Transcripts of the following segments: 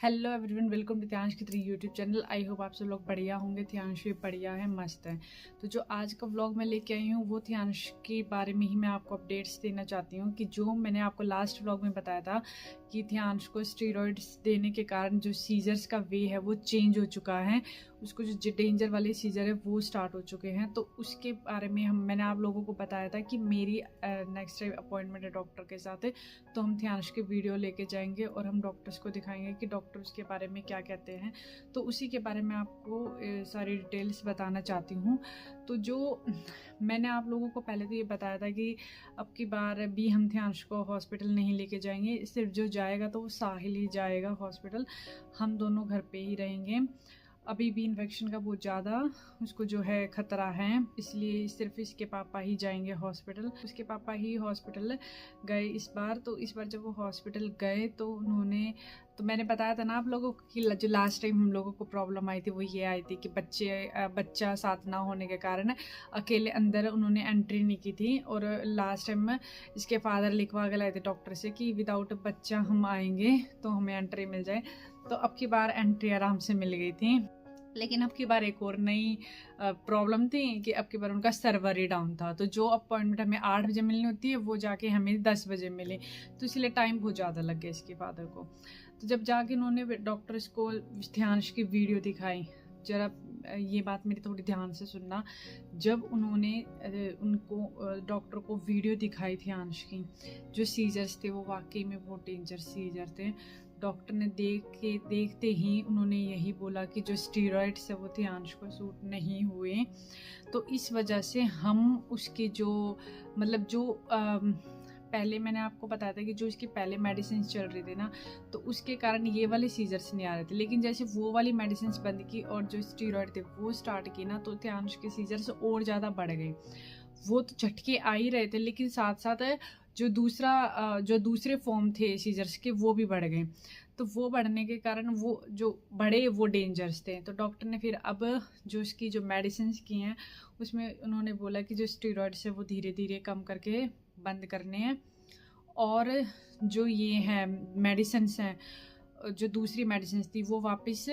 Hello everyone, welcome to ध्यांश की 3 YouTube channel. I hope आप सब लोग बढ़िया होंगे। ध्यांश भी बढ़िया है, मस्त है। तो जो आज का व्लॉग मैं लेके आई हूँ वो ध्यांश के बारे में ही मैं आपको अपडेट्स देना चाहती हूँ कि जो मैंने आपको लास्ट व्लॉग में बताया था कि ध्यांश को स्टेरॉइड्स देने के कारण जो सीजर्स का वे है वो चेंज हो चुका है, उसको जो डेंजर वाले सीजर है वो स्टार्ट हो चुके हैं। तो उसके बारे में मैंने आप लोगों को बताया था कि मेरी नेक्स्ट टाइम अपॉइंटमेंट है डॉक्टर के साथ, तो हम ध्यांश के वीडियो लेके जाएंगे और हम डॉक्टर्स को दिखाएंगे कि डॉक्टर उसके बारे में क्या कहते हैं। तो उसी के बारे में आपको सारी डिटेल्स बताना चाहती हूँ। तो जो मैंने आप लोगों को पहले तो ये बताया था कि अब की बार भी हम ध्यांश को हॉस्पिटल नहीं लेके जाएंगे, सिर्फ जो जाएगा तो वो साहिल ही जाएगा हॉस्पिटल, हम दोनों घर पे ही रहेंगे। अभी भी इन्फेक्शन का बहुत ज़्यादा उसको जो है ख़तरा है, इसलिए सिर्फ इसके पापा ही जाएंगे हॉस्पिटल। उसके पापा ही हॉस्पिटल गए इस बार। तो इस बार जब वो हॉस्पिटल गए तो उन्होंने, तो मैंने बताया था ना आप लोगों को कि जो लास्ट टाइम हम लोगों को प्रॉब्लम आई थी वो ये आई थी कि बच्चा साथ ना होने के कारण अकेले अंदर उन्होंने एंट्री नहीं की थी। और लास्ट टाइम इसके फादर लिखवा के लाए थे डॉक्टर से कि विदाउट बच्चा हम आएंगे तो हमें एंट्री मिल जाए। तो अब की बार एंट्री आराम से मिल गई थी, लेकिन अब की बार एक और नई प्रॉब्लम थी कि अब की बार उनका सर्वर ही डाउन था। तो जो अपॉइंटमेंट हमें 8 बजे मिलनी होती है वो जाके हमें 10 बजे मिली, तो इसलिए टाइम बहुत ज़्यादा लग गया इसके फादर को। तो जब जाके उन्होंने डॉक्टर्स को ध्यांश की वीडियो दिखाई, जरा ये बात मेरी थोड़ी ध्यान से सुनना। जब उन्होंने उनको डॉक्टर को वीडियो दिखाई ध्यांश की, जो सीजर्स थे वो वाकई में बहुत डेंजर सीजर थे। डॉक्टर ने देखते ही उन्होंने यही बोला कि जो स्टेरॉइड्स है वो ध्यांश को सूट नहीं हुए। तो इस वजह से हम उसके जो मतलब जो पहले मैंने आपको बताया था कि जो इसकी पहले मेडिसिन चल रही थी ना, तो उसके कारण ये वाले सीजर्स नहीं आ रहे थे। लेकिन जैसे वो वाली मेडिसिन बंद की और जो स्टेरॉइड थे वो स्टार्ट की ना, तो ध्यांश के सीजर्स और ज़्यादा बढ़ गए। वो तो झटके आ ही रहे थे, लेकिन साथ साथ जो दूसरे फॉर्म थे सीजर्स के वो भी बढ़ गए। तो वो बढ़ने के कारण वो जो बड़े वो डेंजर्स थे। तो डॉक्टर ने फिर अब जो इसकी जो मेडिसिन की हैं उसमें उन्होंने बोला कि जो स्टेरॉइड्स है वो धीरे धीरे कम करके बंद करने हैं, और जो ये है मेडिसिन हैं, जो दूसरी मेडिसिन थी वो वापस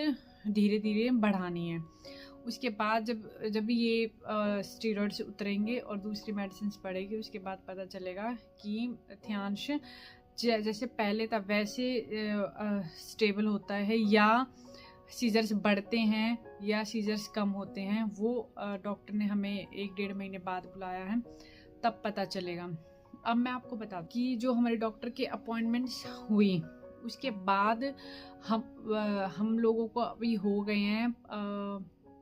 धीरे धीरे बढ़ानी है। उसके बाद जब ये स्टेरॉइड्स उतरेंगे और दूसरी मेडिसिन बढ़ेगी, उसके बाद पता चलेगा कि ध्यांश जैसे पहले था वैसे स्टेबल होता है या सीजर्स बढ़ते हैं या सीजर्स कम होते हैं। वो डॉक्टर ने हमें 1-1.5 महीने बाद बुलाया है, तब पता चलेगा। अब मैं आपको बता कि जो हमारे डॉक्टर के अपॉइंटमेंट्स हुई उसके बाद हम लोगों को अभी हो गए हैं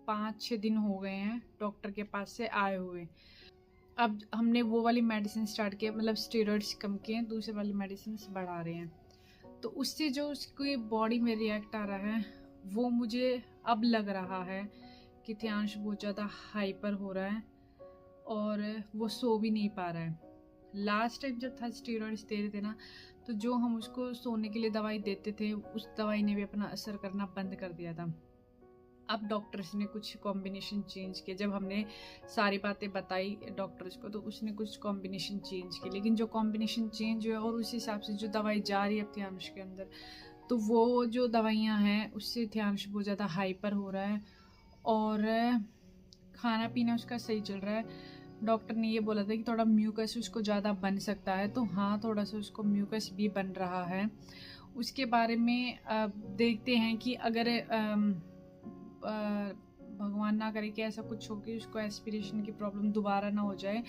5-6 दिन हो गए हैं डॉक्टर के पास से आए हुए। अब हमने वो वाली मेडिसिन स्टार्ट किया, मतलब स्टेरॉइड्स कम किए, दूसरे वाली मेडिसिन बढ़ा रहे हैं। तो उससे जो उसकी बॉडी में रिएक्ट आ रहा है वो मुझे अब लग रहा है कि ध्यांश बहुत ज़्यादा हाइपर हो रहा है और वो सो भी नहीं पा रहा है। लास्ट टाइम जब था स्टेरॉइड्स दे रहे थे ना, तो जो हम उसको सोने के लिए दवाई देते थे उस दवाई ने भी अपना असर करना बंद कर दिया था। अब डॉक्टर्स ने कुछ कॉम्बिनेशन चेंज किया। जब हमने सारी बातें बताई डॉक्टर्स को तो उसने कुछ कॉम्बिनेशन चेंज की, लेकिन जो कॉम्बिनेशन चेंज हुआ और उस हिसाब से जो दवाई जा रही है ध्यांश के अंदर, तो वो जो दवाइयाँ हैं उससे ध्यांश बहुत ज़्यादा हाइपर हो रहा है और खाना पीना उसका सही चल रहा है। डॉक्टर ने ये बोला था कि थोड़ा म्यूकस उसको ज़्यादा बन सकता है, तो हाँ थोड़ा सा उसको म्यूकस भी बन रहा है। उसके बारे में देखते हैं कि अगर भगवान ना करे कि ऐसा कुछ हो कि उसको एस्पिरेशन की प्रॉब्लम दोबारा ना हो जाए,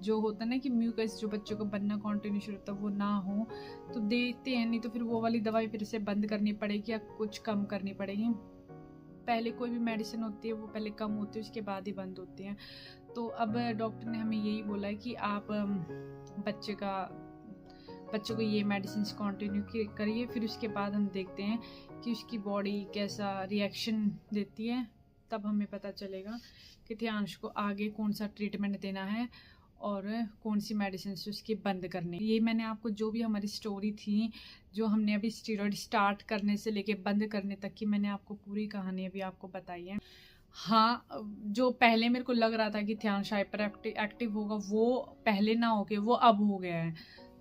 जो होता है ना कि म्यूकस जो बच्चों को बनना कंटिन्यू शुरू होता है वो ना हो, तो देखते हैं। नहीं तो फिर वो वाली दवाई फिर से बंद करनी पड़ेगी या कुछ कम करनी पड़ेगी। पहले कोई भी मेडिसिन होती है वो पहले कम होती है उसके बाद ही बंद होती है। तो अब डॉक्टर ने हमें यही बोला है कि आप बच्चों को ये मेडिसिन कंटिन्यू करिए, फिर उसके बाद हम देखते हैं कि उसकी बॉडी कैसा रिएक्शन देती है। तब हमें पता चलेगा कि ध्यांश को आगे कौन सा ट्रीटमेंट देना है और कौन सी मेडिसिन उसकी बंद करनी। ये मैंने आपको जो भी हमारी स्टोरी थी, जो हमने अभी स्टेरॉइड स्टार्ट करने से लेके बंद करने तक की, मैंने आपको पूरी कहानी अभी आपको बताई है। हाँ, जो पहले मेरे को लग रहा था कि ध्यांश हाइपर एक्टिव होगा वो पहले ना हो के वो अब हो गया है।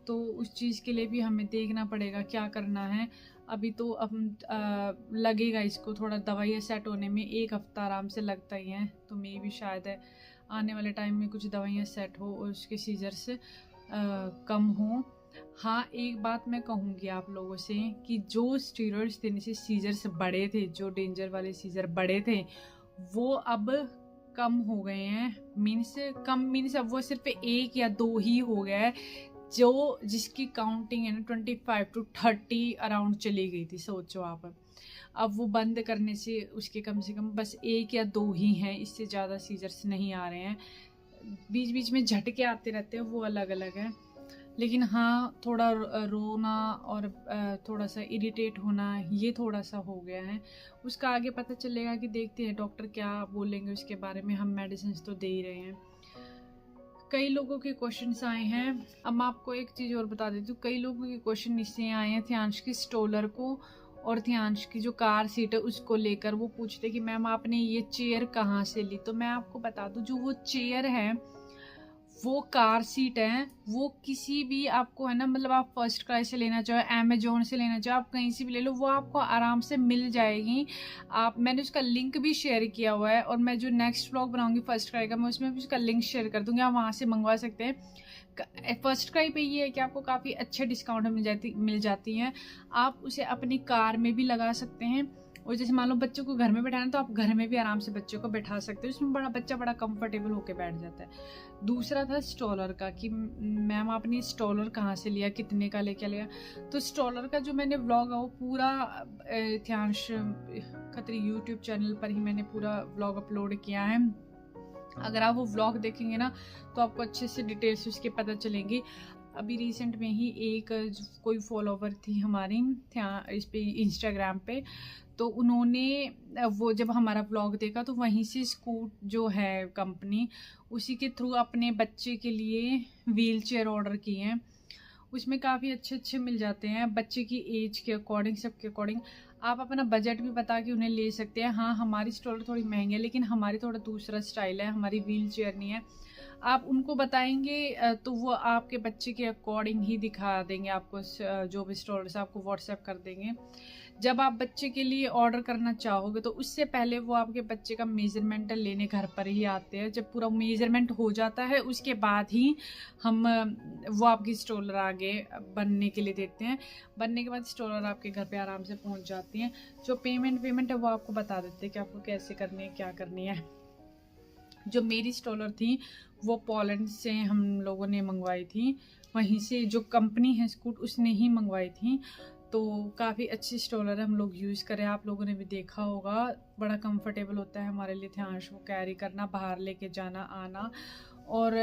तो उस चीज़ के लिए भी हमें देखना पड़ेगा क्या करना है। अभी तो अब लगेगा इसको थोड़ा दवाइयाँ सेट होने में 1 हफ्ता आराम से लगता ही है। तो मे भी शायद है आने वाले टाइम में कुछ दवाइयाँ सेट हो और उसके सीजर्स कम हो। हाँ, एक बात मैं कहूँगी आप लोगों से कि जो स्टीरॉइड्स देने से सीजर्स बढ़े थे, जो डेंजर वाले सीजर बढ़े थे, वो अब कम हो गए हैं। मीन्स अब वो सिर्फ 1 या 2 ही हो गया है, जो जिसकी काउंटिंग है ना 25 to 30 अराउंड चली गई थी। सोचो आप, अब वो बंद करने से उसके कम से कम बस 1 या 2 ही हैं, इससे ज़्यादा सीजर्स नहीं आ रहे हैं। बीच बीच में झटके आते रहते हैं, वो अलग अलग है। लेकिन हाँ, थोड़ा रोना और थोड़ा सा इरिटेट होना ये थोड़ा सा हो गया है। उसका आगे पता चलेगा कि देखते हैं डॉक्टर क्या बोलेंगे उसके बारे में। हम मेडिसिन तो दे ही रहे हैं। कई लोगों के क्वेश्चंस आए हैं। अब मैं आपको एक चीज़ और बता देती हूँ, कई लोगों के क्वेश्चन इससे आए हैं थियांश की स्टोलर को और थियांश की जो कार सीट है उसको लेकर। वो पूछते कि मैम आपने ये चेयर कहाँ से ली। तो मैं आपको बता दूँ, जो वो चेयर है वो कार सीट है, वो किसी भी आपको है ना, मतलब आप फर्स्ट क्राई से लेना चाहो, अमेजोन से लेना चाहो, आप कहीं से भी ले लो, वो आपको आराम से मिल जाएगी। मैंने उसका लिंक भी शेयर किया हुआ है और मैं जो नेक्स्ट व्लॉग बनाऊंगी फर्स्ट क्राई का, मैं उसमें भी उसका लिंक शेयर कर दूंगी, आप वहाँ से मंगवा सकते हैं। फर्स्ट क्राई पे ये है कि आपको काफ़ी अच्छे डिस्काउंट मिल जाती हैं। आप उसे अपनी कार में भी लगा सकते हैं, और जैसे मान लो बच्चों को घर में बैठाना, तो आप घर में भी आराम से बच्चों को बैठा सकते हो, उसमें बच्चा बड़ा कंफर्टेबल होकर बैठ जाता है। दूसरा था स्टॉलर का, कि मैम आपने स्टॉलर कहाँ से लिया, कितने का लेके लिया। तो स्टॉलर का जो मैंने व्लॉग है वो पूरा थियांश खत्री यूट्यूब चैनल पर ही मैंने पूरा व्लॉग अपलोड किया है। अगर आप वो व्लॉग देखेंगे ना तो आपको अच्छे से डिटेल्स उसके पता चलेंगी। अभी रिसेंट में ही एक कोई फॉलोवर थी हमारी इस पे इंस्टाग्राम पे, तो उन्होंने वो जब हमारा व्लॉग देखा तो वहीं से स्कूट जो है कंपनी, उसी के थ्रू अपने बच्चे के लिए व्हील चेयर ऑर्डर किए हैं। उसमें काफ़ी अच्छे मिल जाते हैं बच्चे की एज के अकॉर्डिंग, सबके अकॉर्डिंग। आप अपना बजट भी बता के उन्हें ले सकते हैं। हाँ, हमारी स्टॉल थोड़ी महंगी है, लेकिन हमारी थोड़ा दूसरा स्टाइल है, हमारी व्हील चेयर नहीं है। आप उनको बताएंगे तो वो आपके बच्चे के अकॉर्डिंग ही दिखा देंगे आपको, जो भी स्टॉलर्स आपको व्हाट्सएप कर देंगे। जब आप बच्चे के लिए ऑर्डर करना चाहोगे तो उससे पहले वो आपके बच्चे का मेजरमेंट लेने घर पर ही आते हैं। जब पूरा मेजरमेंट हो जाता है उसके बाद ही हम वो आपकी स्टॉलर आगे बनने के लिए देते हैं। बनने के बाद स्टॉलर आपके घर पे आराम से पहुंच जाती हैं। जो पेमेंट है वो आपको बता देते हैं कि आपको कैसे करनी है, क्या करनी है। जो मेरी स्टॉलर थी वो पोलैंड से हम लोगों ने मंगवाई थी, वहीं से जो कंपनी है स्कूट उसने ही मंगवाई थी। तो काफ़ी अच्छी स्टॉलर है, हम लोग यूज़ करें, आप लोगों ने भी देखा होगा। बड़ा कंफर्टेबल होता है हमारे लिए थियांश को कैरी करना, बाहर लेके जाना आना। और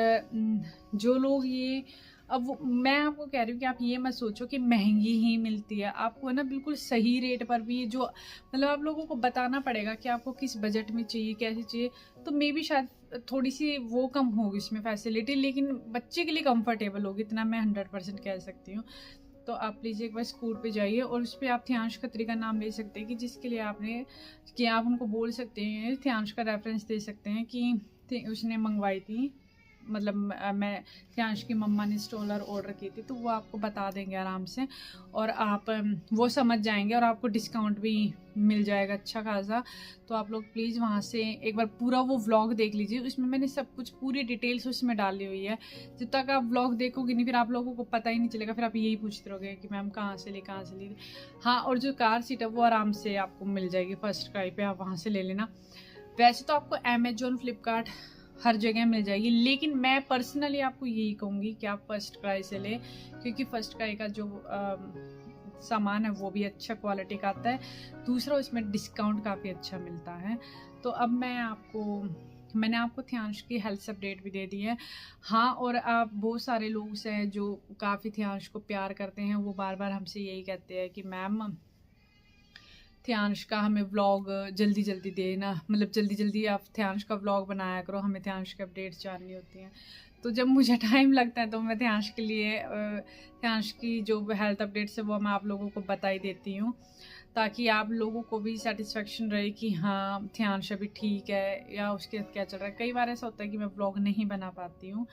जो लोग ये, अब मैं आपको कह रही हूँ कि आप ये मत सोचो कि महंगी ही मिलती है, आपको ना बिल्कुल सही रेट पर भी, जो मतलब आप लोगों को बताना पड़ेगा कि आपको किस बजट में चाहिए, कैसे चाहिए। तो मे भी शायद थोड़ी सी वो कम होगी इसमें फैसिलिटी, लेकिन बच्चे के लिए कंफर्टेबल होगी, इतना मैं 100% कह सकती हूँ। तो आप प्लीज़ एक बार स्कूट पे जाइए और उस पर आप थियांश खत्री का नाम ले सकते हैं कि जिसके लिए आपने, कि आप उनको बोल सकते हैं, थियांश का रेफरेंस दे सकते हैं कि उसने मंगवाई थी, मतलब मैं थियांश की मम्मा ने स्टॉलर ऑर्डर की थी। तो वो आपको बता देंगे आराम से और आप वो समझ जाएंगे और आपको डिस्काउंट भी मिल जाएगा अच्छा खासा। तो आप लोग प्लीज़ वहाँ से एक बार पूरा वो व्लॉग देख लीजिए, उसमें मैंने सब कुछ पूरी डिटेल्स उसमें डाली हुई है। जब तक आप व्लॉग देखोगे नहीं फिर आप लोगों को पता ही नहीं चलेगा, फिर आप यही पूछते रहोगे कि मैम कहाँ से ली। हाँ, और जो कार सीट है वो आराम से आपको मिल जाएगी फर्स्ट क्राई पे, आप वहाँ से ले लेना। वैसे तो आपको अमेजोन, फ्लिपकार्ट हर जगह मिल जाएगी, लेकिन मैं पर्सनली आपको यही कहूँगी कि आप फर्स्ट क्राई से लें, क्योंकि फर्स्ट क्राई का जो सामान है वो भी अच्छा क्वालिटी का आता है। दूसरा उसमें डिस्काउंट काफ़ी अच्छा मिलता है। तो अब मैंने आपको थियांश की हेल्थ अपडेट भी दे दी है। हाँ, और आप बहुत सारे लोग हैं जो काफ़ी थियांश को प्यार करते हैं, वो बार बार हमसे यही कहते हैं कि मैम थियांश का हमें व्लॉग जल्दी देना, मतलब जल्दी आप थियांश का व्लॉग बनाया करो, हमें थियांश की अपडेट्स जाननी होती हैं। तो जब मुझे टाइम लगता है तो मैं थियांश के लिए थियांश की जो हेल्थ अपडेट्स है वो मैं आप लोगों को बता ही देती हूँ, ताकि आप लोगों को भी सेटिस्फेक्शन रहे कि हाँ थियांश अभी ठीक है या उसके क्या चल रहा है। कई बार ऐसा होता है कि मैं व्लॉग नहीं बना पाती हूँ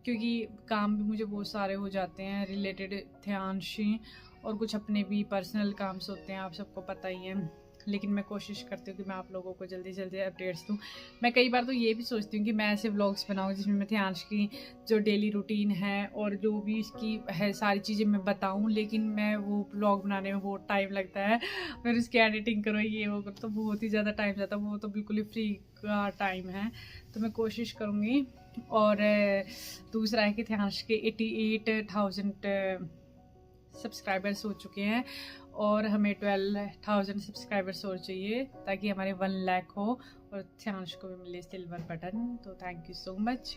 क्योंकि काम भी मुझे बहुत सारे हो जाते हैं रिलेटेड थियांश ही, और कुछ अपने भी पर्सनल काम्स होते हैं, आप सबको पता ही है। लेकिन मैं कोशिश करती हूँ कि मैं आप लोगों को जल्दी से जल्दी अपडेट्स दूँ। मैं कई बार तो ये भी सोचती हूँ कि मैं ऐसे व्लॉग्स बनाऊँ जिसमें मैं ध्यांश की जो डेली रूटीन है और जो भी इसकी है सारी चीज़ें मैं बताऊँ, लेकिन मैं वो व्लॉग बनाने में बहुत टाइम लगता है। फिर उसकी एडिटिंग करो, ये वो करो, तो बहुत ही ज़्यादा टाइम जाता है। वो तो बिल्कुल ही फ्री का टाइम है, तो मैं कोशिश करूँगी। और दूसरा है कि ध्यांश के 88,000 सब्सक्राइबर्स हो चुके हैं और हमें 12,000 सब्सक्राइबर्स और चाहिए ताकि हमारे 1 लाख हो और ध्यांश को भी मिले सिल्वर बटन। तो थैंक यू सो मच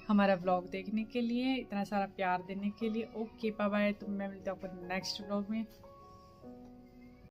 हमारा व्लॉग देखने के लिए, इतना सारा प्यार देने के लिए। ओके बाय बाय, तो मैं मिलती हूँ आपको नेक्स्ट व्लॉग में।